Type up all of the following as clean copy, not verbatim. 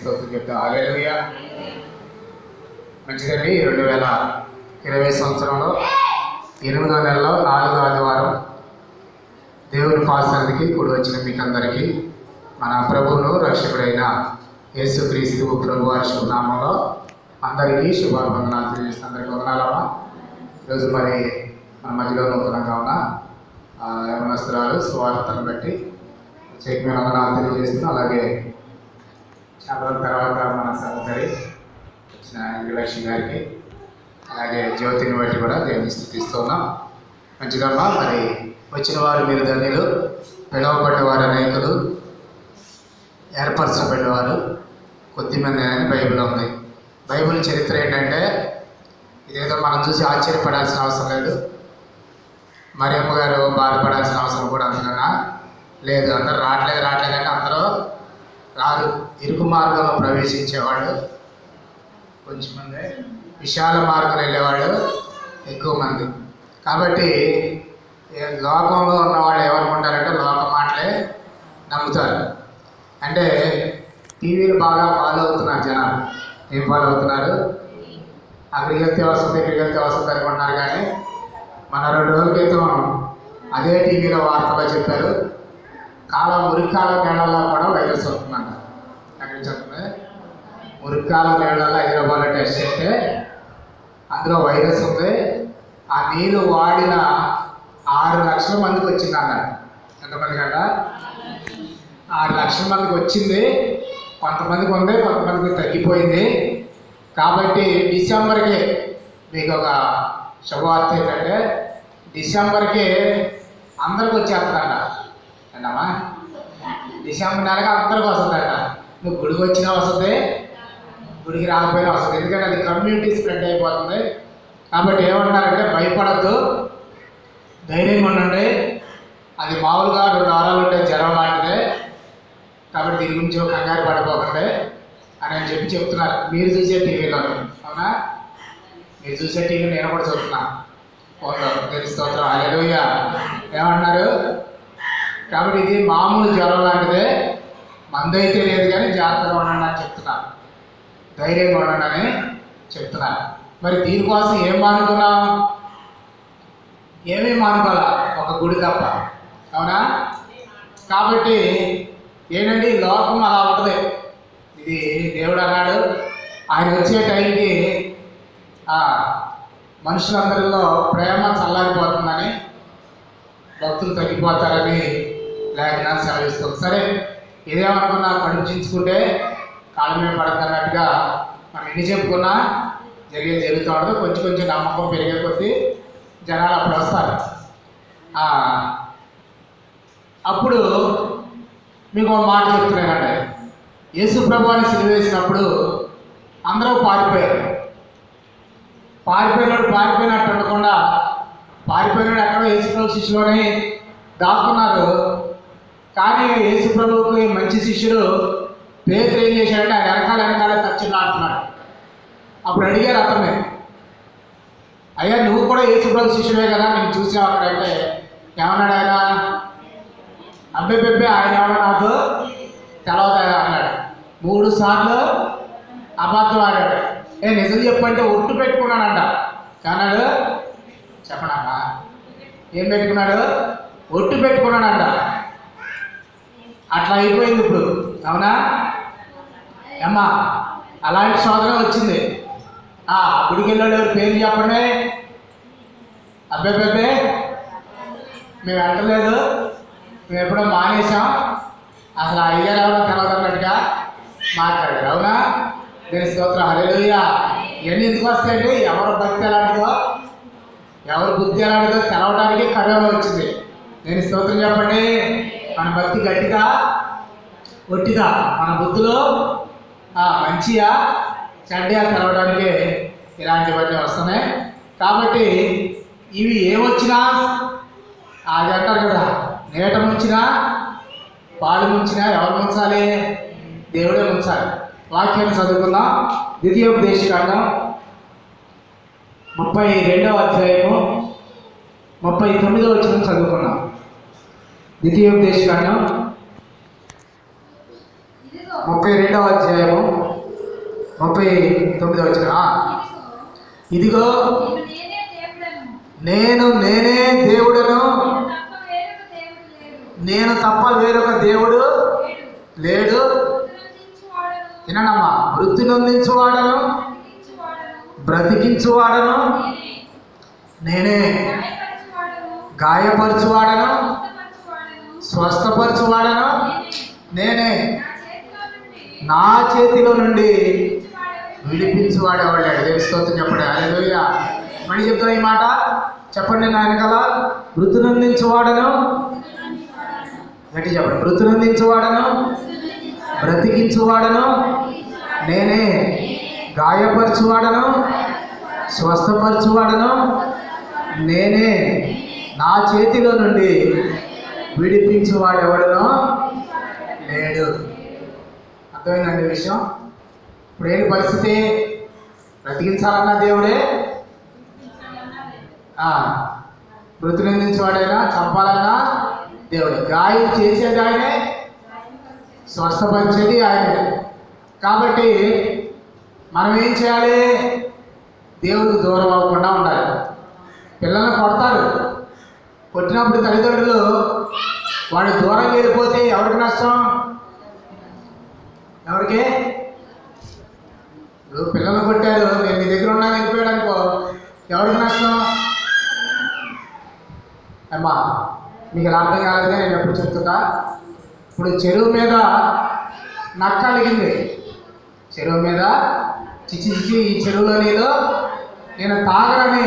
స్తోత్రం చెప్తాం. హల్లెలూయా. మంచిదండి. 2020 సంవత్సరంలో 8వ నెలలో 4వ ఆదివారం దేవుని పాసన్నిధికి కూడి వచ్చిన మీకందరికీ మన ప్రభువును రక్షకుడైన యేసుక్రీస్తు ప్రభు వారి శుభనామంలో అందరికీ శుభాభివందనాలు తెలియజేసిన అందరికీ వందనాలమ్మా. ఈరోజు మరి మన మధ్యలో నూతనంగా ఉన్న యవనస్తురాలు సువార్తను బట్టి ప్రత్యేకమైన వందనాలు తెలియజేస్తున్నాం. అలాగే చాలా తర్వాత మన సహోదరి వచ్చిన ఇంద్రలక్ష్మి గారికి అలాగే జ్యోతిని బట్టి కూడా దేవుని స్తుతిస్తున్నాం. మంచిదమ్మా. మరి వచ్చిన వారు మీరు ధన్యులు, పిలువబడ్డవారు అనేకులు, ఏర్పరచబడ్డవారు కొద్దిమంది అని బైబిల్ ఉంది. బైబిల్ చరిత్ర ఏంటంటే ఇదేదో మనం చూసి ఆశ్చర్యపడాల్సిన అవసరం లేదు, మరియమ్మ గారు బాధపడాల్సిన అవసరం కూడా అంతకన్నా లేదు. అందరూ రావట్లేదంటే అందరూ రారు. ఇరుకు మార్గంలో ప్రవేశించేవాళ్ళు కొంచెం మంది, విశాల మార్గంలో వెళ్ళేవాళ్ళు ఎక్కువ మంది. కాబట్టి లోకంలో ఉన్నవాళ్ళు ఏమనుకుంటారంటే లోక మాటలే నమ్ముతారు. అంటే టీవీలు బాగా ఫాలో అవుతున్నారు జనాలు. ఏం ఫాలో అవుతున్నారు? అక్కడికి వెళ్తే వస్తుంది, ఇక్కడికి వెళ్తే వస్తుంది అనుకుంటున్నారు. కానీ మన 2 రోజుల క్రితం అదే టీవీలో వార్తలో చెప్పారు, మురికాల నీళ్ళల్లో కూడా వైరస్ వస్తుందంట. ఎక్కడి నుంచి వస్తుంది? మురికాల నీళ్ళల్లో హైదరాబాద్లో టెస్ట్ చేస్తే అందులో వైరస్ ఉంది. ఆ నీళ్ళు వాడిన 6 లక్షల మందికి వచ్చింది అన్నారు. ఎంతమందికి అంట? 6 లక్షల మందికి వచ్చింది. కొంతమందికి ఉంది, కొంతమందికి తగ్గిపోయింది. కాబట్టి డిసెంబర్కి మీకు ఒక శుభవార్త ఏంటంటే డిసెంబర్కి అందరికి వచ్చేస్తుందంట. ఏంటమ్మా? డిసెంబర్ నెలకి అందరికి వస్తుందట. నువ్వు గుడికి వచ్చినా వస్తుంది, గుడికి రాకపోయినా వస్తుంది. ఎందుకంటే అది కమ్యూనిటీ స్ప్రెడ్ అయిపోతుంది. కాబట్టి ఏమంటారంటే భయపడద్దు, ధైర్యంగా ఉండండి. అది మామూలుగా 2 వారాలు ఉంటే జ్వరం లాంటిదే. కాబట్టి దీని గురించి కంగారు పడిపోకండి అని చెప్పి చెప్తున్నారు. మీరు చూసే టీవీలో, అవునా? మీరు చూసే టీవీ నేను కూడా చూస్తున్నా ఫోన్లో. దేవుని స్తోత్రం. హల్లెలూయా. ఏమంటున్నారు? కాబట్టి ఇది మామూలు జ్వరం లాంటిదే, మందు అయితే లేదు కానీ జాగ్రత్తగా ఉండండి అని చెప్తున్నారు, ధైర్యంగా ఉండండి అని చెప్తున్నారు. మరి దీనికోసం ఏం మానుకున్నాం? ఏమీ మానుకోవాలా, ఒక గుడి తప్ప, అవునా? కాబట్టి ఏంటంటే ఈ లోకం అలా ఉంటుంది. ఇది దేవుడు అన్నాడు, ఆయన వచ్చే టైంకి మనుషులందరిలో ప్రేమ చల్లారిపోతుందని, భక్తులు తగ్గిపోతారని లేఖనాలు సెలవిస్తుంది. సరే, ఇదేమనుకున్నా కడుపు చించుకుంటే కాళ్ళ మీద పడుతున్నట్టుగా మనం ఎన్ని చెప్పుకున్నా జరుగుతూ ఉండదు. కొంచెం కొంచెం నమ్మకం పెరిగే కొద్దీ జనాలు అప్పుడు వస్తారు. అప్పుడు మీకు ఒక మాట చెప్తున్నానండి. యేసు ప్రభువుని సిలువేసినప్పుడు అందరూ పారిపోయారు. పారిపోయినట్టు ఉండకుండా పారిపోయినాడు ఎక్కడో యేసు ప్రభు శిష్యులోనే దాక్కున్నారు. కానీ యేసు ప్రభువుకి మంచి శిష్యుడు పేతురు ఏం చేశాడంటే ఆయన వెనకాలే తచ్చిలాడుతున్నాడు. అప్పుడు అడిగారు అతన్ని, అయ్యా నువ్వు కూడా యేసు ప్రభు శిష్యుడే కదా, నేను చూసావు అక్కడంటే. ఏమన్నాడు ఆయన? అబ్బెబ్బెబ్బే, ఆయన ఏమన్నా నాకు తెలవదా అన్నాడు. 3 సార్లు అబద్ధం ఆడాడు. నిజం చెప్పంటే ఒట్టు పెట్టుకున్నాడంట. అన్నాడు, చెప్పనమ్మా, ఏం పెట్టుకున్నాడు? ఒట్టు పెట్టుకున్నాడంట. అట్లా అయిపోయింది ఇప్పుడు, అవునా అమ్మా? అలాంటి శోధన వచ్చింది. గుడికి వెళ్ళాడు, ఎవరు పేరు చెప్పండి. అబ్బెబ్బెబ్బే, మేము వెళ్ళలేదు, మేము ఎప్పుడో మానేసాం, అసలు అయ్యారు ఎవరో తెలవదన్నట్టుగా మాట్లాడారు, అవునా? దేని స్తోత్రం. హల్లెలూయా. ఇవన్నీ ఎందుకు వస్తాయండి? ఎవరు భక్తి ఎలాంటిదో, ఎవరు బుద్ధి ఎలాంటిదో తెలవడానికి కరోనా వచ్చింది. దేని స్తోత్రం చెప్పండి. మన భక్తి గట్టిగా ఒట్టిగా, మన బుద్ధిలో మంచిగా చెడ్డగా తెలవడానికి ఇలాంటివన్నీ వస్తున్నాయి. కాబట్టి ఇవి ఏమొచ్చినా అది అంటారు కదా, నీట ముంచినా పాలు ముంచినా ఎవరు ముంచాలి? దేవుడే ముంచాలి. వాక్యాన్ని చదువుకుందాం. ద్వితీయోపదేశకాండం 32వ అధ్యాయము 39వ వచనం చదువుకున్నాం. ద్వితీయోపదేశకాండం 32వ అధ్యాయము 39వ వచనం. ఇదిగో నేనే దేవుడను, నేను తప్ప వేరొక దేవుడు లేడు. వినమ్మా, వృత్తి నొందించువాడను, బ్రతికించువాడను నేనే, గాయపరచువాడను, స్వస్థపరచువాడను నేనే, నా చేతిలో నుండి విడిపించువాడేవాడు. దేవుని స్తోత్రం చెప్పండి. హల్లెలూయా. మళ్ళీ చెప్తున్నా ఈ మాట చెప్పండి. నా వెనకాల వృత్తి నొందించువాడను, గట్టి చెప్పండి. వృత్తి నొందించువాడను, బ్రతికించువాడను నేనే, గాయపరచువాడను, స్వస్థపరచువాడను నేనే, నా చేతిలో నుండి విడిపించువాడెవడనో లేడు. అర్థమైందండి విషయం. ఇప్పుడు ఏంటి పరిస్థితి? బ్రతికించాలన్నా దేవుడే, మృతి నిందించేవాడైనా, చంపాలన్నా దేవుడే, గాయం చేసేది ఆయనే, స్వస్థపరిచేది ఆయనే. కాబట్టి మనం ఏం చేయాలి? దేవుడికి దూరం అవ్వకుండా ఉండాలి. పిల్లల్ని కొడతారు, కొట్టినప్పుడు తల్లిదండ్రులు వాడి దూరం వెళ్ళిపోతే ఎవరికి నష్టం? ఎవరికి? ఇప్పుడు పిల్లలు కొట్టారు, నేను మీ దగ్గర ఉన్నా వెళ్ళిపోయాడు అనుకో, ఎవరికి నష్టం? అమ్మా మీకు ఇలా అర్థం కాలేదుగా నేను ఎప్పుడు చెప్తున్నా. ఇప్పుడు చెరువు మీద నక్క అలిగింది, చెరువు మీద చిచి ఈ చెరువులో నీళ్ళు నేను తాగనని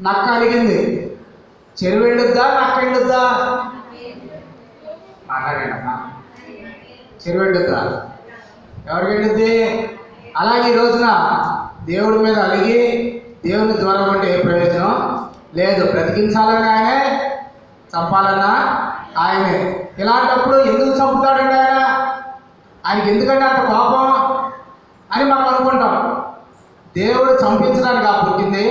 నక్క అలిగింది. చెరువు ఎండుద్దా, నక్క ఎండుద్దా? మాట్లాడేనమ్మా. చెరువు ఎండుద్దా? ఎవరికి ఎండుద్ది? అలాగే ఈ రోజున దేవుడి మీద అలిగి దేవుని దూరం ఉంటే ఏ ప్రయోజనం లేదు. బ్రతికించాలని ఆయనే, చంపాలన్నా ఆయనే. ఇలాంటప్పుడు ఎందుకు చంపుతాడండి ఆయన? ఆయనకి ఎందుకంటే అంత కోపం అని మనం అనుకుంటాం. దేవుడు చంపించడానికి పుట్టింది,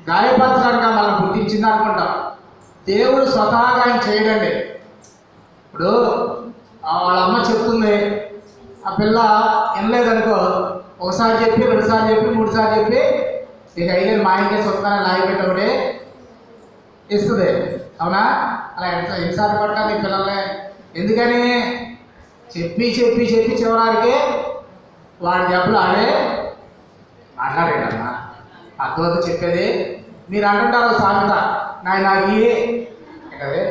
గాయపరచడానికి మనం పుట్టించింది అనుకుంటాం. దేవుడు స్వతహాగా ఆయన చేయడండి. ఇప్పుడు వాళ్ళ అమ్మ చెప్తుంది, ఆ పిల్ల వినలేదనుకో, ఒకసారి చెప్పి, రెండుసార్లు చెప్పి, మూడుసార్లు చెప్పి, ఇక అయితే మా ఇంటికి వస్తానని లాగి పెట్టబడి ఇస్తుంది. అవునా? అలా ఎన్నిసార్లు పట్టాలి నీ పిల్లల్ని? ఎందుకని? చెప్పి చెప్పి చెప్పి చివరికి వాడి దెబ్బలు ఆడే మాట్లాడాడమ్మా. అర్థం చెప్పేది. మీరు అంటుంటారు సామెత, నాకు కదే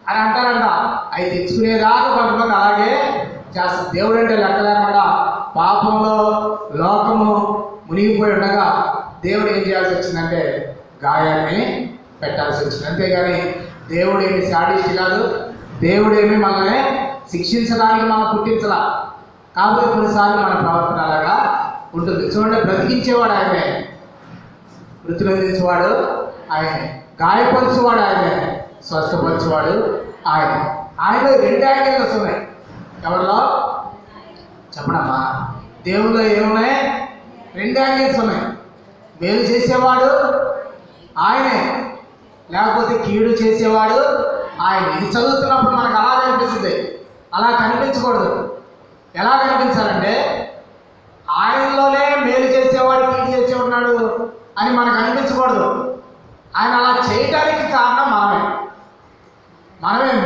అని అంటారంట. అవి తెచ్చుకునేదాకా కొంతమంది అలాగే చేస్తారు. దేవుడు అంటే లెక్కలేనమాట. పాపంలో లోకము మునిగిపోయి ఉండగా దేవుడు ఏం చేయాల్సి వచ్చిందంటే గాయాన్ని పెట్టాల్సి వచ్చింది. అంతేగాని దేవుడు ఏమి శాడిస్ట్ కాదు. దేవుడు ఏమి మనల్ని శిక్షించడానికి మనం పుట్టించలా. కాబట్టి కొన్నిసార్లు మన ప్రవర్తన అలాగా ఉంటుంది. చూడండి, బ్రతికించేవాడు ఆయనే, మృతి నొందించేవాడు ఆయనే, గాయపరిచేవాడు ఆయనే, స్వస్థపరిచేవాడు ఆయన. ఆయనలో 2 యాంగిల్స్ ఉన్నాయి. ఎవరిలో చెప్పడమ్మా? దేవుల్లో ఏమున్నాయి? 2 యాంగిల్స్ ఉన్నాయి. మేలు చేసేవాడు ఆయనే, లేకపోతే కీడు చేసేవాడు ఆయన. ఇది చదువుతున్నప్పుడు మనకు అలా కనిపిస్తుంది. అలా కనిపించకూడదు. ఎలా కనిపించాలంటే ఆయనలోనే మేలు చేసేవాడు, కీడు చేసేవాడు అని మనకు అనిపించకూడదు. ఆయన అలా చేయడానికి కారణం మనమే.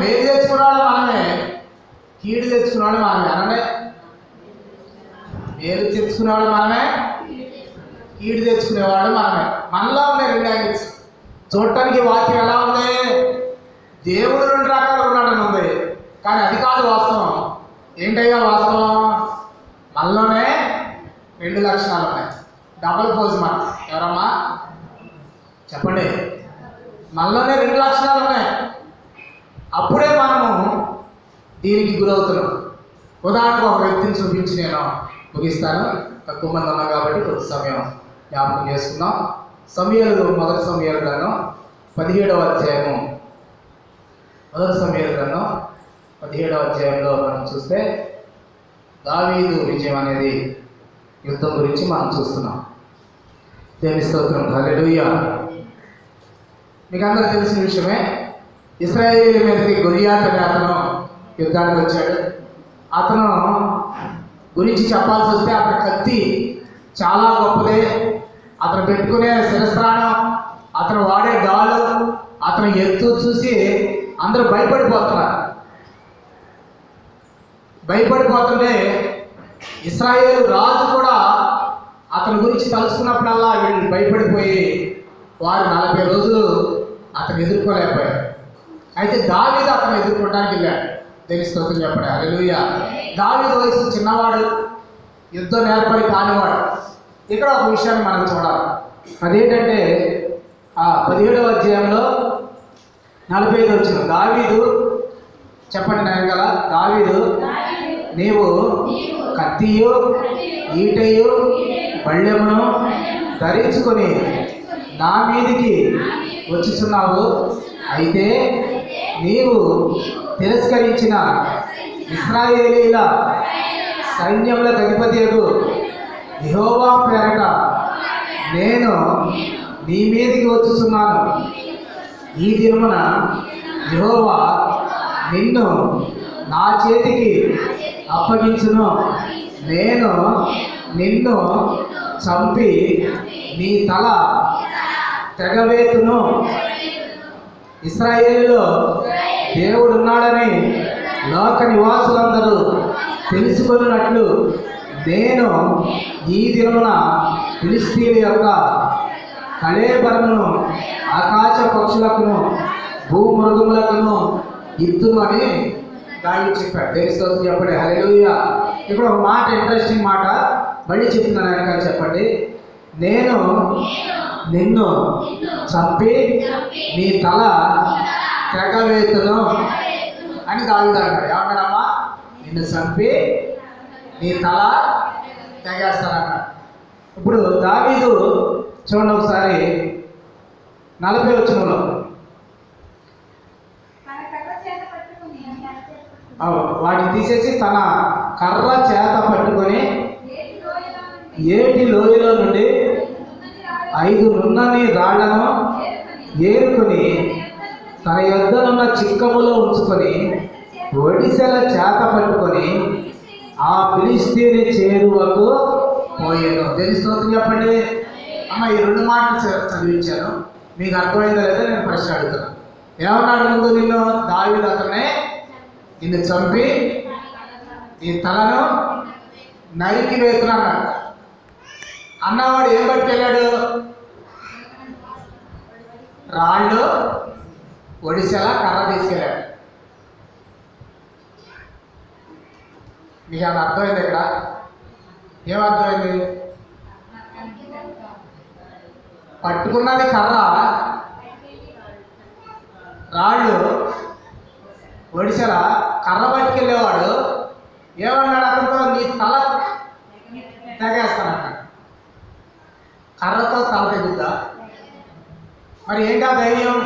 మేలు తెచ్చుకున్నాడు మనమే, కీడు తెచ్చుకున్నాడు మనమే. అనండి, మేలు తెచ్చుకునేవాడు మనమే, కీడు తెచ్చుకునేవాడు మనమే. మనలో ఉన్నాయి 2 యాంగిల్స్. చూడటానికి వాక్యం ఎలా ఉంది? దేవుడు 2 రకాలు ఉన్నాడని ఉంది, కానీ అది కాదు వాస్తవం. ఏంటయ్యా వాస్తవం? మనలోనే 2 లక్షణాలు ఉన్నాయి. డబుల్ పోజ్ మాట. ఎవరమ్మా చెప్పండి? మనలోనే 2 లక్షణాలు ఉన్నాయి. అప్పుడే మనము దీనికి గురవుతున్నాం. ఉదాహరణకు ఒక వ్యక్తిని చూపించి నేను ముగిస్తాను. తక్కువ మంది ఉన్నాం కాబట్టి కొద్ది సమయం జ్ఞాపకం చేసుకుందాం. సమూయేలు, మొదటి సమూయేలు గ్రంథం 17వ అధ్యాయము, మొదటి సమూయేలు గ్రంథం 17వ అధ్యాయంలో మనం చూస్తే దావీదు విజయం అనేది యుద్ధం గురించి మనం చూస్తున్నాం. దేవుని స్తోత్రం. హల్లెలూయా. మీకు అందరూ తెలిసిన విషయమే. ఇశ్రాయేలు మీదకి గొలియాతు అనే అతను యుద్ధానికి వచ్చాడు. అతను గురించి చెప్పాల్సి వస్తే అతని కత్తి చాలా గొప్పదే, అతను పెట్టుకునే శిరస్త్రాణం, అతను వాడే డాలు, అతను ఎత్తు చూసి అందరూ భయపడిపోతుంటే ఇశ్రాయేలు రాజు కూడా అతని గురించి తలుచుకున్నప్పుడల్లా వీళ్ళు భయపడిపోయి వారు 40 రోజులు అతను ఎదుర్కోలేకపోయారు. అయితే దావీదు అతను ఎదుర్కోవడానికి వెళ్ళాడు. తెలుస్తోంది చెప్పండి హల్లెలూయా. దావీదు వయసు చిన్నవాడు, యుద్ధం నేర్పరి కానివాడు. ఇక్కడ ఒక విషయాన్ని మనం చూడాలి. అదేంటంటే 17వ అధ్యాయంలో 45 వచ్చిన దావీదు, చెప్పండి నేను గల దావీదు, నీవు కత్తియు ఈటయు బళ్ళెమును ధరించుకొని నా మీదికి వచ్చుచున్నావు. అయితే నీవు తిరస్కరించిన ఇశ్రాయేలీల సైన్యములకు అధిపతియగు యెహోవా పేరట నేను నీ మీదికి వచ్చుచున్నాను. ఈ దినమున యెహోవా నిన్ను నా చేతికి అప్పగించును. నేను నిన్ను చంపి నీ తల తెగవేతును. ఇశ్రాయేలులో దేవుడున్నాడని లోక నివాసులందరూ తెలుసుకున్నట్లు నేను ఈ దినమున ఫిలిష్తీయుల యొక్క కళేబరమును ఆకాశ పక్షులకును భూమృగములకును ఇత్తును అని దావీదు చెప్పాడు. దేవుని స్తోత్రం చెప్పండి హల్లెలూయా. ఇక్కడ ఒక మాట, ఇంట్రెస్టింగ్ మాట మళ్ళీ చెప్తున్నాను, వెనకాల చెప్పండి. నేను నిన్ను చంపి నీ తల తెగవేతును అని దావీదు అన్నాడు. ఏమన్నాడమ్మా? నిన్ను చంపి నీ తల తెగేస్తానన్నాడు. ఇప్పుడు దావీదు చూడండి ఒకసారి 40 వచనంలో, వాటిని తీసేసి తన కర్ర చేత పట్టుకొని ఏటి లోయలో నుండి 5 నున్నని రాళ్లను ఏరుకొని తన యొద్దనున్న చిక్కములో ఉంచుకొని ఒడిసెల చేత పట్టుకొని ఆ ఫిలిష్తీయుని చేరువకు పోయాను. దేవుని స్తోత్రం చెప్పండి. అమ్మ, ఈ 2 మాటలు చదివించాను, మీకు అర్థమైందో లేదో నేను ప్రశ్న అడుగుతున్నాను. ఏమన్నాడు ముందు? నిన్ను దావీదు అతనే నిన్ను చంపి నీ తలను నరికి వేస్తున్నాడు అన్నవాడు ఏం పట్టుకెళ్ళాడు? రాళ్ళు, ఒడిసెల, కర్ర తీసుకెళ్ళాడు. మీకు అది అర్థమైంది? ఇక్కడ ఏమర్థమైంది? పట్టుకున్నది కర్ర, రాళ్ళు, ఒడిసెల. కర్ర పట్టుకెళ్ళేవాడు ఏమన్నాడు అతనితో? నీ తల తెగేస్తానన్నాడు. కర్రతో తల తెగుద్దా? మరి ఏంటా ధైర్యం?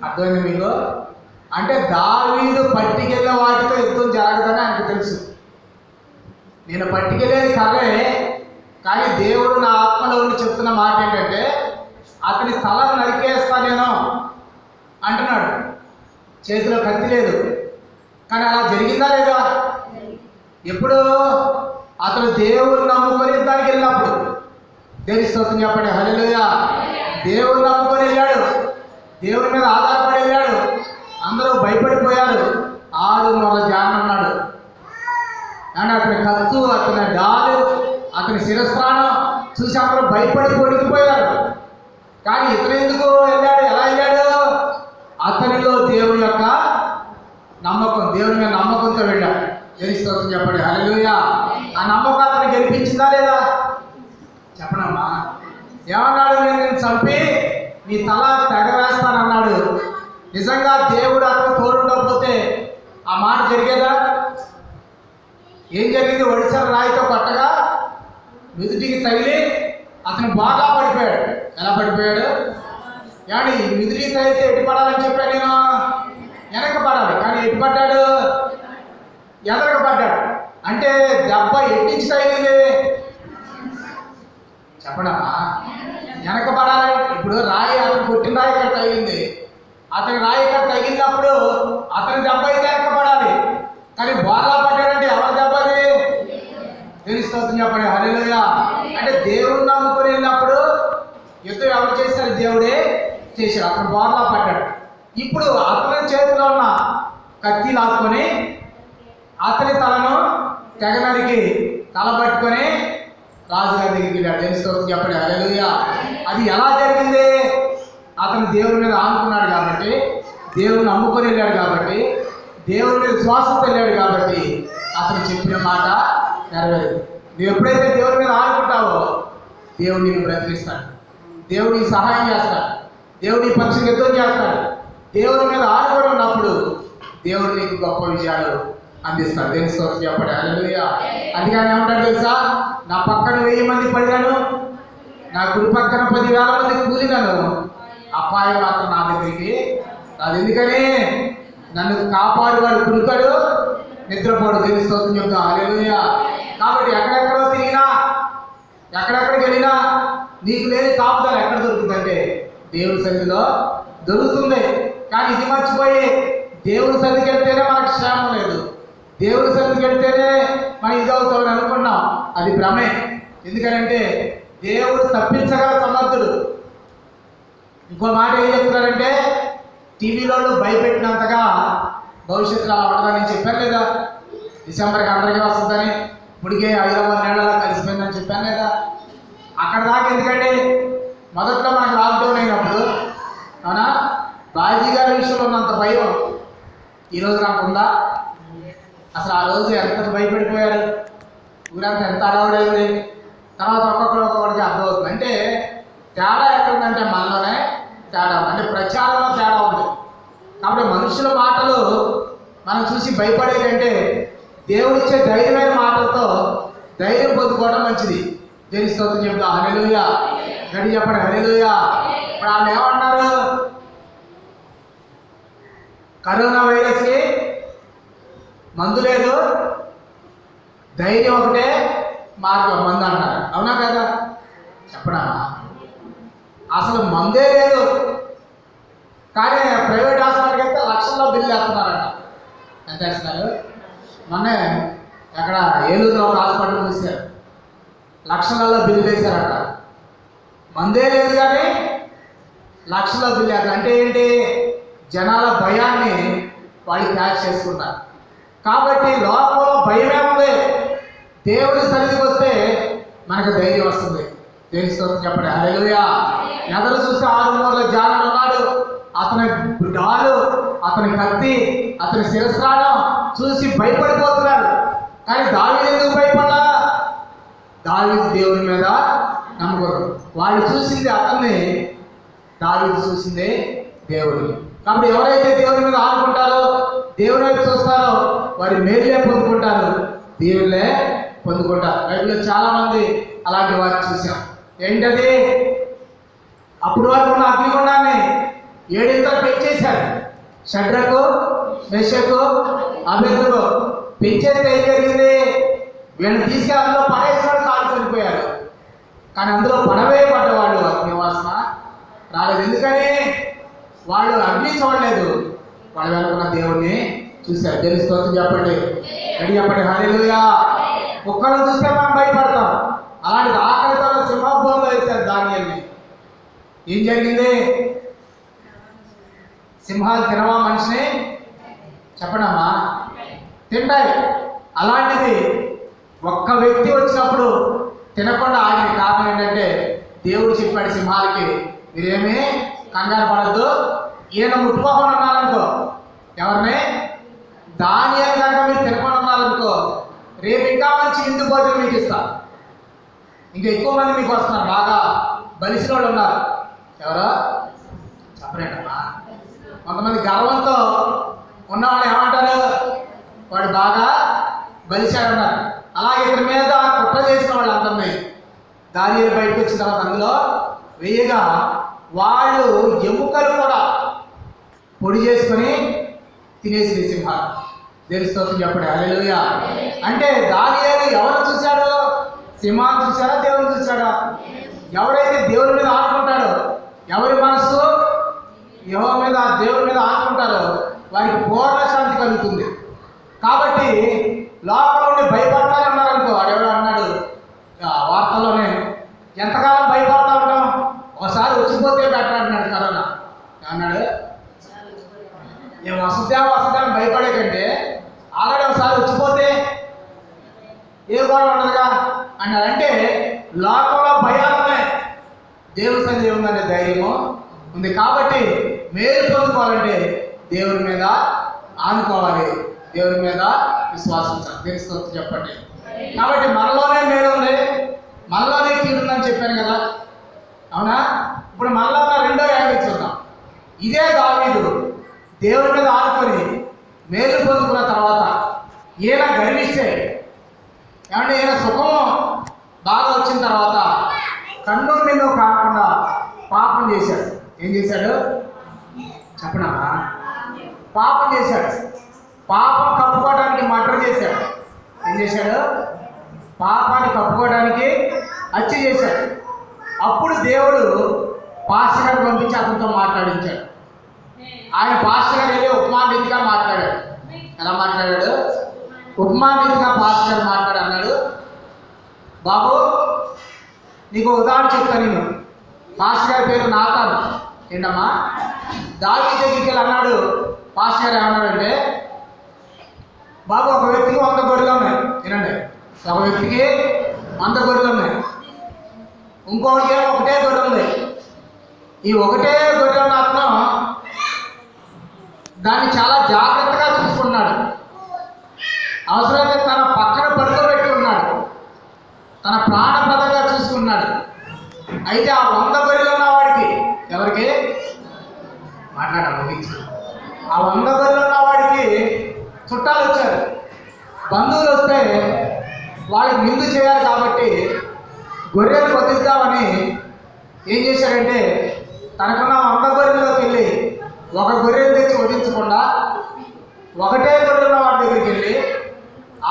అర్థమైంది మీకు? అంటే దావీదు పట్టుకెళ్ళే వాటితో యుద్ధం జరగదని ఆయనకు తెలుసు. నేను పట్టుకెళ్ళేది కర్రే, కానీ దేవుడు నా ఆత్మలో ఉండి చెప్తున్న మాట ఏంటంటే అతని తల నరికేస్తా నేను అంటున్నాడు. చేతిలో కత్తి లేదు, కానీ అలా జరిగిందా లేదా? ఎప్పుడు? అతను దేవుడు నమ్ముకొని యుద్ధానికి వెళ్ళినప్పుడు. దేవుని స్తోత్రం చెప్పండి హల్లెలూయా. దేవుడు నమ్ముకొని వెళ్ళాడు, దేవుడి మీద ఆధారపడి వెళ్ళాడు. అందరూ భయపడిపోయారు. 6 నెలల జాన్ అన్నాడు. కానీ అతని కత్తు, అతని డాలు, అతని శిరస్త్రాణం చూసి అందరూ భయపడి పొడిగిపోయారు. కానీ ఇతను ఎందుకు వెళ్ళాడు? ఎలా వెళ్ళాడు? అతనిలో దేవుని యొక్క నమ్మకం, దేవుని మీద నమ్మకంతో వెళ్ళాడు. దేవుని స్తోత్రం చెప్పండి హల్లెలూయా. ఆ నమ్మకం అతను గెలిపించిందా లేదా? చెప్పనమ్మా. ఏమన్నాడు? నేను నిన్ను చంపి నీ తల తెగవేస్తానన్నాడు. నిజంగా దేవుడు అతను తోడుండకపోతే ఆ మాట జరిగేదా? ఏం జరిగింది? ఒడిసెల రాయితో కొట్టగా నుదుటికి తగిలి అతను బాగా పడిపోయాడు. ఎలా పడిపోయాడు? కానీ నుదుటికి తగిలితే ఎటు పడాలని చెప్పాను నేను? వెనక పడాలి. కానీ ఎటు పడ్డాడు? ఎదరక పడ్డాడు. అంటే దెబ్బ ఎట్టించి తగిలింది? చెప్పడమ్మా. వెనక పడాలి. ఇప్పుడు రాయి, అతను కొట్టిన రాయి ఇక్కడ తగిలింది, అతని దెబ్బ అయితే ఎక్కబడాలి. కానీ బోర్లా పడ్డాడంటే ఎవరి దెబ్బది? తెలుస్తుంది చెప్పండి. హల్లెలూయా. అంటే దేవుడు నమ్ముకొని వెళ్ళినప్పుడు యుద్ధం ఎవరు చేశారు? దేవుడే చేశాడు. అతను బోర్లా పడ్డాడు. ఇప్పుడు అతని చేతిలో ఉన్న కత్తి లాక్కొని అతని తలను తెగనరికి తల పట్టుకొని రాజుగారి దగ్గరికి వెళ్ళాడు. తెలుస్తుంది చెప్పండి. హల్లెలూయా. అది ఎలా జరిగింది? అతను దేవుడి మీద ఆనుకున్నాడు కాబట్టి, దేవుని నమ్ముకొని వెళ్ళాడు కాబట్టి, దేవుడి మీద శ్వాసంతో వెళ్ళాడు కాబట్టి అతను చెప్పిన మాట నెరవేరు. నువ్వు ఎప్పుడైతే దేవుడి మీద ఆనుకుంటావో దేవుడు నీకు బ్రతికిస్తాడు, దేవుడు నీకు సహాయం చేస్తాడు, దేవుడు నీ పక్షి యుద్ధం చేస్తాడు. దేవుడి మీద ఆనుకొని ఉన్నప్పుడు దేవుడు నీకు గొప్ప విజయాలు అందిస్తాడు. దేవుని స్తోత్రం చెప్పండి. హల్లెలూయా. అందుకని ఏమంటాడు తెలుసా? నా పక్కన 1000 మంది పడినాను, నా గుడి పక్కన 10,000 మంది కూలినాను, అపాయం మాత్రం నా దగ్గరికి రాదు. ఎందుకని? నన్ను కాపాడువాడు కురుతాడు, నిద్రపోడు. దేవుని స్తోత్రం చెప్తాం. హల్లెలూయా. కాబట్టి ఎక్కడెక్కడో తిరిగినా, ఎక్కడెక్కడికి వెళ్ళినా నీకు లేని కాపుదల ఎక్కడ దొరుకుతుందంటే దేవుడి సన్నిధిలో దొరుకుతుంది. కానీ ఇది మర్చిపోయి దేవుడి సన్నిధికి వెళ్తేనే మనకు క్షేమం లేదు, దేవుడి సన్నిధికి వెళ్తేనే మనం ఇది అవుతామని అనుకున్నాం. అది భ్రమే. ఎందుకంటే దేవుడు తప్పించగల సమర్థుడు. ఇంకో మాట ఏం చెప్తున్నారంటే, టీవీలో భయపెట్టినంతగా భవిష్యత్తులో అలా ఉండదని చెప్పాను లేదా? డిసెంబర్కి అందరికీ వస్తుందని, ఇప్పటికే 5 నెలలా కలిసిపోయిందని చెప్పాను లేదా? అక్కడ దాకా ఎందుకంటే మొదట్లో మనకు లాక్డౌన్ అయినప్పుడు అవునా బాజీ గారి విషయంలో ఉన్నంత భయం ఈరోజు నాకు ఉందా? అసలు ఆ రోజు ఎంత భయపడిపోయారు, ఊరంతా ఎంత అడవడైంది. తర్వాత ఒక్కొక్కరికి అర్థమవుతుంది. అంటే తేడా ఎక్కడుందంటే మనలోనే తేడా, అంటే ప్రచారంలో తేడా ఉంది. కాబట్టి మనుషుల మాటలు మనం చూసి భయపడేదంటే దేవుడిచ్చే ధైర్యమైన మాటలతో ధైర్యం పొందుకోవడం మంచిది. దేవుని స్తోత్రం చెప్తాం. హల్లెలూయా. గడి చెప్పండి. హల్లెలూయా. ఇప్పుడు వాళ్ళు ఏమన్నారు? కరోనా వైరస్కి మందు లేదు, ధైర్యం ఒకటే మార్గం మందు అన్నారు. అవునా కదా? చెప్పడా? అసలు మందే లేదు, కానీ ప్రైవేట్ హాస్పిటల్కి అయితే లక్షల్లో బిల్లు వేస్తున్నారంట. ఎంత వేస్తున్నారు? మొన్నే ఎక్కడ ఏలూరులో ఒక హాస్పిటల్ చూశారు, లక్షలలో బిల్లు వేశారట. మందే లేదు కానీ లక్షల్లో బిల్లు వేస్తారు. అంటే ఏంటి? జనాల భయాన్ని వాళ్ళు క్యాచ్ చేసుకుంటారు. కాబట్టి లోకంలో భయమే ఉంది. దేవుడి సన్నిధికి వస్తే మనకు ధైర్యం వస్తుంది. దేవుని స్తోత్రం చెప్పండి. హల్లెలూయా. ఎదరు చూస్తే 6 మూరల జానుడు ఉన్నాడు, అతని డాలు, అతని కత్తి, అతని శిరస్త్రాణం చూసి భయపడిపోతున్నాడు. కానీ దావీదు ఎందుకు భయపడ్డా? దావీదు దేవుని మీద నమ్మకం. వాళ్ళు చూసింది అతన్ని, దావీదు చూసింది దేవుడిని. కాబట్టి ఎవరైతే దేవుని మీద ఆడుకుంటారో, దేవుని వైపు చూస్తారో వారి మేలులే పొందుకుంటారు, దేవుళ్ళే పొందుకుంటారు. బైబిల్లో చాలా మంది అలాంటి వారిని చూసాం. ఏంటది? అప్పుడు వరకు ఉన్న అగ్నిగుండాన్ని 7 పెంచేశారు. షడ్రకు, మెషకు, అబేద్నెగో పెంచేస్తే ఏం జరిగింది? వీళ్ళని తీసుకెళ్ళి అందులో పడేసినాడు, కాలు చనిపోయారు. కానీ అందులో పడవేయబడ్డవాళ్ళు అగ్నివాసన రాలేదు. ఎందుకని? వాళ్ళు అగ్ని చూడలేదు, వాళ్ళు వెనుకున్న దేవుణ్ణి చూశారు. దేవుని స్తోత్రం చెప్పండి. రెడీ చెప్పండి. హల్లెలూయా. కుక్కలను చూస్తే మనం భయపడతాం. అలాంటిది ఆకలితో సింహభూమిలో వేశారు దానియేలుని. ఏం జరిగింది? సింహాలు తినవా మనిషిని? చెప్పడమ్మా, తింటాయి. అలాంటిది ఒక్క వ్యక్తి వచ్చినప్పుడు తినకుండా ఆగిన కారణం ఏంటంటే దేవుడు చెప్పాడు సింహాలకి, మీరేమీ కంగారు పడద్దు, ఈయన ముట్టుకోకుండా ఉన్నారనుకో, ఎవరిని? దానియేలు కనుక మీరు తినకుండా ఉన్నారనుకో, రేపు ఇంకా మంచి విందు భోజనం మీకు ఇస్తారు. ఇంకా ఎక్కువ మంది మీకు వస్తున్నారు, బాగా బలిసిన వాళ్ళు ఉన్నారు. ఎవరో చెప్పలేదమ్మా. కొంతమంది గర్వంతో ఉన్నవాళ్ళు ఏమంటారు? వాడు బాగా బలిశాడన్నారు. అలాగే ఇతని మీద కుట్ర చేసిన వాళ్ళు అందరినీ దానియేలు బయటకు వచ్చిన తర్వాత అందులో వేయగా వాళ్ళు ఎముకలు కూడా పొడి చేసుకొని తినేసి సింహాలు. దేవుని స్తోత్రం చెప్పండి. హల్లెలూయా. అంటే దానియేలు ఎవరు చూశాడు? సింహాన్ని చూశాడా? దేవుని చూశాడా? ఎవరైతే దేవుని మీద ఆడుకుంటాడో, ఎవరి మనసు యెహోవా మీద, దేవుని మీద ఆడుకుంటారో వారికి పూర్ణ కలుగుతుంది. కాబట్టి లోపల ఉండి భయపడతానే ఉన్నారనుకో. వాడెవడో అన్నాడు వార్తల్లోనే, ఎంతకాలం భయపడతా ఉంటాం, ఒకసారి వచ్చిపోతే బెటర్ అంటున్నాడు. కరోనా అన్నాడు, నేను వస్తుందని భయపడే కంటే ఆల్రెడీ ఒకసారి వచ్చిపోతే ఏ గొడవ ఉండదుగా అన్నాడు. అంటే లోకంలో భయాలు ఉన్నాయి, దేవుని సన్నిధి ఉందనే ధైర్యము ఉంది. కాబట్టి మేలు పొందుకోవాలంటే దేవుని మీద ఆనుకోవాలి, దేవుని మీద విశ్వాసించాలి. తెలుసుకోవచ్చు చెప్పండి. కాబట్టి మనలోనే మేలు ఉంది, మనలోనే కీడుందని చెప్పాను కదా, అవునా? ఇప్పుడు మనలో రెండో యాంగిల్ చూద్దాం. ఇదే దావీదు దేవుని మీద ఆనుకొని మేలు పొందుకున్న తర్వాత ఈయన గర్విస్తే, ఏమంటే ఈయన సుఖం బాగా వచ్చిన తర్వాత కన్ను నిన్ను కాకుండా పాపం చేశాడు. ఏం చేశాడు చెప్పనా? పాపం చేశాడు. పాపం కప్పుకోవడానికి మర్డర్ చేశాడు. ఏం చేశాడు? పాపాన్ని కప్పుకోవడానికి హత్య చేశాడు. అప్పుడు దేవుడు పాస్టర్ గారు పంపించి అతనితో మాట్లాడించాడు. ఆయన పాస్టర్ గారు వెళ్ళి ఉపమానరీతిగా మాట్లాడాడు. ఎలా మాట్లాడాడు? ఉపమానరీతిగా పాస్టర్ గారు మాట్లాడు అన్నాడు, బాబు నీకు ఉదాహరణ చెప్తాను. నేను పాస్టర్ గారి పేరు నాతాను. ఏంటమ్మా? దావీదు దగ్గరికి వెళ్ళి అన్నాడు. పాస్టర్ గారు ఏమన్నాడంటే, బాబు ఒక వ్యక్తికి 100 గొర్రెలు ఉన్నాయి. వినండి, ఒక వ్యక్తికి 100 గొర్రెలు ఉన్నాయి, ఇంకొకటికి ఒకటే గొర్రె ఉంది. ఈ ఒకటే గొర్రె ఉన్న అతను దాన్ని చాలా జాగ్రత్తగా చూసుకున్నాడు. అవసరమైతే తన పక్కన పడుకోబెట్టి ఉన్నాడు, తన ప్రాణప్రదంగా చూసుకున్నాడు. అయితే ఆ 100 గొర్రెలు ఉన్న వాడికి, ఎవరికి మాట్లాడాలి, ఆ 100 గొర్రెలు ఉన్న వాడికి చుట్టాలు వచ్చారు, బంధువులు వస్తే వాళ్ళకి నిందు చేయాలి. కాబట్టి గొర్రెలు వదిలిద్దామని ఏం చేశాడంటే, తనకున్న 100 గొర్రెల్లోకి వెళ్ళి ఒక గొర్రెలు తెచ్చి వధించకుండా ఒకటే గొర్రెల వాడి దగ్గరికి వెళ్ళి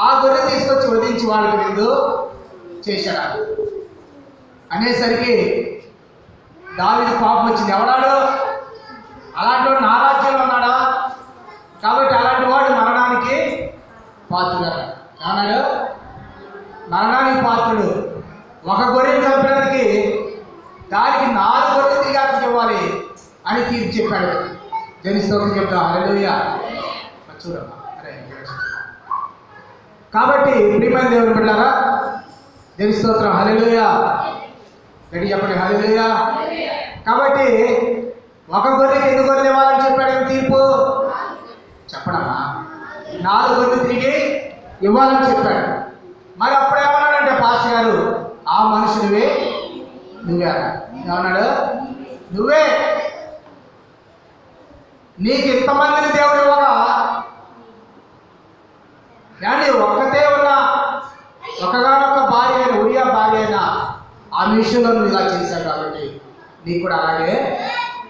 ఆ గొర్రె తీసుకొచ్చి వధించి వాళ్ళకి నిందు చేశాడు. అనేసరికి దావీదు కోపం వచ్చింది. ఎవడాడు? అలాంటి వాడు నా రాజ్యంలో ఉన్నాడా? కాబట్టి అలాంటి వాడు మరణానికి పాత్రుడు. ఏమన్నాడు? మరణానికి పాత్రుడు. ఒక గొర్రెని చంపడానికి దానికి 4 గొర్రెలు తిరిగి ఇవ్వాలి అని తీర్పు చెప్పాడు. దేవుని స్తోత్రం చెప్తాం. హల్లెలూయా. చూడమ్మా. కాబట్టి ప్రియమైన దేవుని బిడ్డలారా, దేవుని స్తోత్రం. హల్లెలూయా. గట్టి చెప్పండి, హల్లెలూయా. కాబట్టి ఒక గొర్రెకి ఎన్ని గొర్రెలు ఇవ్వాలని చెప్పాడు తీర్పు? చెప్పడమ్మా. 4 గొర్రెలు తిరిగి ఇవ్వాలని చెప్పాడు. మరి అప్పుడు ఏమన్నాడంటే పాస్టర్ గారు, ఆ మనుషునివే నువ్వే అన్నాడు. ఏమన్నాడు? నువ్వే. నీకు ఇంతమందిని దేవుడు ఇవ్వగా, కానీ ఒక్కతే ఉన్న ఒకగానొక్క భార్య అయిన ఉరియా భార్య అయిన ఆ విషయంలో నువ్వు ఇలా చేశావు, కాబట్టి నీకు కూడా అలాగే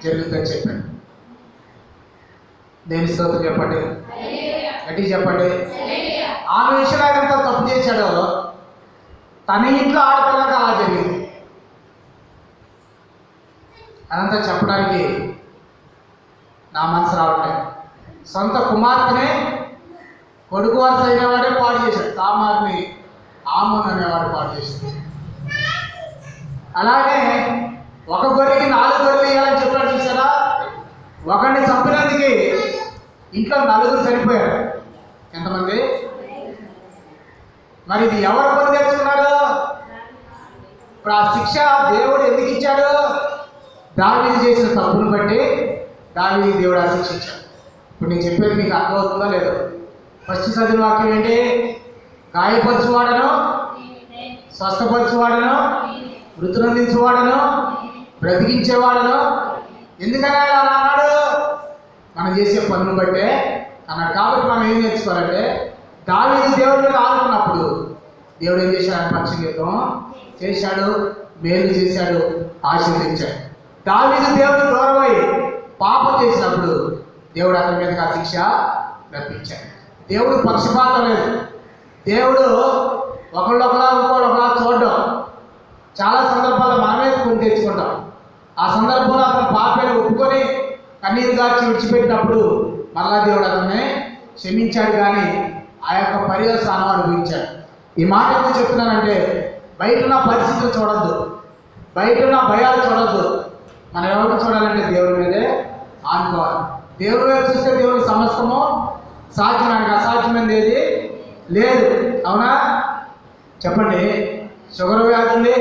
జరుగుతుందని చెప్పాడు. దేవుని స్తోత్రం చెప్పండి, గట్టి చెప్పండి. ఆమె విషయంలో ఆయన ఎంత తప్పు చేశాడో తన ఇంట్లో ఆడపిల్లకి అలా జరిగింది. అదంతా చెప్పడానికి నా మనసు రావట్లేదు. సొంత కుమార్తెనే కొడుకు వరుస అయినవాడే పాడు చేశాడు. తామారిని ఆమోన్ అనేవాడు పాడు చేశాడు. అలాగే ఒక గొర్రెకి 4 గొర్రెలు ఇవ్వాలని చెప్పాడు. చూసారా? ఒకరిని చంపినందుకు ఇంట్లో 4 చనిపోయారు. ఎంతమంది? మరి ఇది ఎవరు కొని తెచ్చుకున్నాడు? ఇప్పుడు ఆ శిక్ష దేవుడు ఎందుకు ఇచ్చాడు? దావీదు చేసిన తప్పును బట్టి దావీదు దేవుడు ఆ శిక్ష ఇచ్చాడు. ఇప్పుడు నేను చెప్పేది మీకు అర్థమవుతుందో లేదో? ఫస్ట్ చదివిన వాక్యం ఏంటి? గాయపరచువాడను, స్వస్థపరచువాడను, మృతునందించువాడను, బ్రతికించేవాడను. ఎందుకని అలా అన్నాడు? మనం చేసే పనులు బట్టే అన్నాడు. కాబట్టి మనం ఏం నేర్చుకోవాలంటే, దావీదు దేవుడి మీద ఆడుకున్నప్పుడు దేవుడు ఏం చేశాడు? ఆయన పక్షగీతం చేశాడు, మేలు చేశాడు, ఆశీర్వదించాడు. దావీదు దేవుడు దూరమై పాపం చేసినప్పుడు దేవుడు అతని మీదకి ఆ శిక్ష రప్పించాడు. దేవుడు పక్షపాతం లేదు. దేవుడు ఒకళ్ళొకలా ఇంకోళ్ళొకలా చూడడం. చాలా సందర్భాల్లో మనమే కొని తెచ్చుకుంటాం. ఆ సందర్భంలో అతను పాపని ఒప్పుకొని కన్నీరు గార్చి విడిచిపెట్టినప్పుడు మరలా దేవుడు అతన్ని క్షమించాడు, కానీ ఆ యొక్క పర్యవసానం అనుభవించాడు. ఈ మాట ఎందుకు చెప్తున్నానంటే, బయట ఉన్న పరిస్థితులు చూడొద్దు, బయట ఉన్న భయాలు చూడొద్దు. మనం ఎవరు చూడాలంటే దేవుడి మీదే ఆనుకోవాలి. దేవుడి వైపు చూస్తే దేవుడి సమస్తము సాధ్యమైనది, అసాధ్యమైనది ఏది లేదు. అవునా? చెప్పండి. షుగర్ వ్యాధుంది,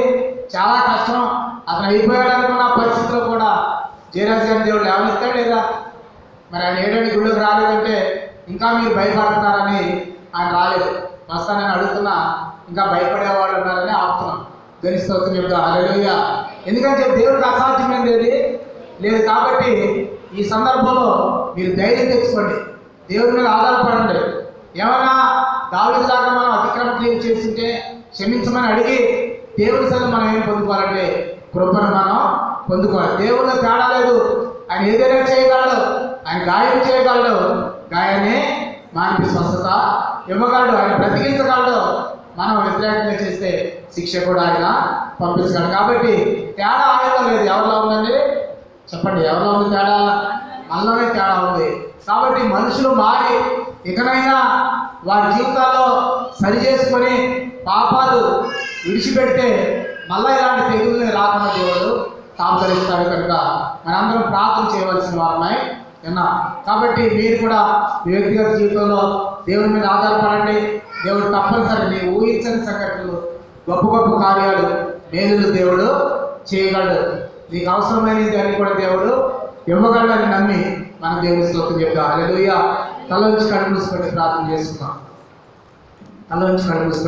చాలా కష్టం, అతను అయిపోయాడు అనుకున్న పరిస్థితిలో కూడా జయరాజు గారిని దేవుడు లేవనెత్తాడు లేదా? మరి ఆయన ఏడాది గుళ్ళకి రాలేదంటే ఇంకా మీరు భయపడుతున్నారని ఆయన రాలేదు. వస్తానని అడుగుతున్నా ఇంకా భయపడేవాళ్ళు ఉన్నారని ఆపుతున్నాం. గరిస్తోత్రం చెప్తా హల్లెలూయా. ఎందుకంటే దేవుడికి అసాధ్యమైనది ఏది లేదు. కాబట్టి ఈ సందర్భంలో మీరు ధైర్యం తెచ్చుకోండి, దేవుడి మీద ఆధారపడండి. ఏమైనా దావీదు లాగా మనం అతిక్రమ క్రియలు చేస్తుంటే క్షమించమని అడిగి దేవుడి సన్నిధిలో మనం ఏం పొందుకోవాలంటే కృపను మనం పొందుకోవాలి. దేవుడిలో తేడా లేదు. ఆయన ఏదైనా చేయగలడు, ఆయన గాయం చేయగలడు, గాయాన్ని మానవి స్వస్థత ఇవ్వగలడు, ఆయన బ్రతికించగలడు. మనం వ్యతిరేకంగా చేస్తే శిక్ష కూడా ఆయన పంపించగలడు. కాబట్టి తేడా ఆయనలో లేదు. ఎవరిలో ఉందండి? చెప్పండి, ఎవరిలో ఉంది తేడా? మనలోనే తేడా ఉంది. కాబట్టి మనుషులు మారి ఇకనైనా వారి జీవితాల్లో సరి చేసుకొని పాపాలు విడిచిపెడితే మళ్ళీ ఇలాంటి తెగుల్ని రాకుండా దేవుడు తాపరిస్తాడు. కనుక మనందరం ప్రార్థన చేయవలసిన వారమై విన్నాం. కాబట్టి మీరు కూడా మీ వ్యక్తిగత జీవితంలో దేవుడి మీద ఆధారపడండి. దేవుడు తప్పనిసరి నీ ఊహించని సంఘటనలు, గొప్ప గొప్ప కార్యాలు, మేలులు దేవుడు చేయగలడు. నీకు అవసరమైనది అని కూడా దేవుడు ఇవ్వగలడని నమ్మి మన దేవుని స్తోత్రం చెప్తాం. హల్లెలూయా. తల నుంచి కళ్ళు మూసుకొని ప్రార్థన చేసుకున్నాం. తల నుంచి కళ్ళు మూసుకొని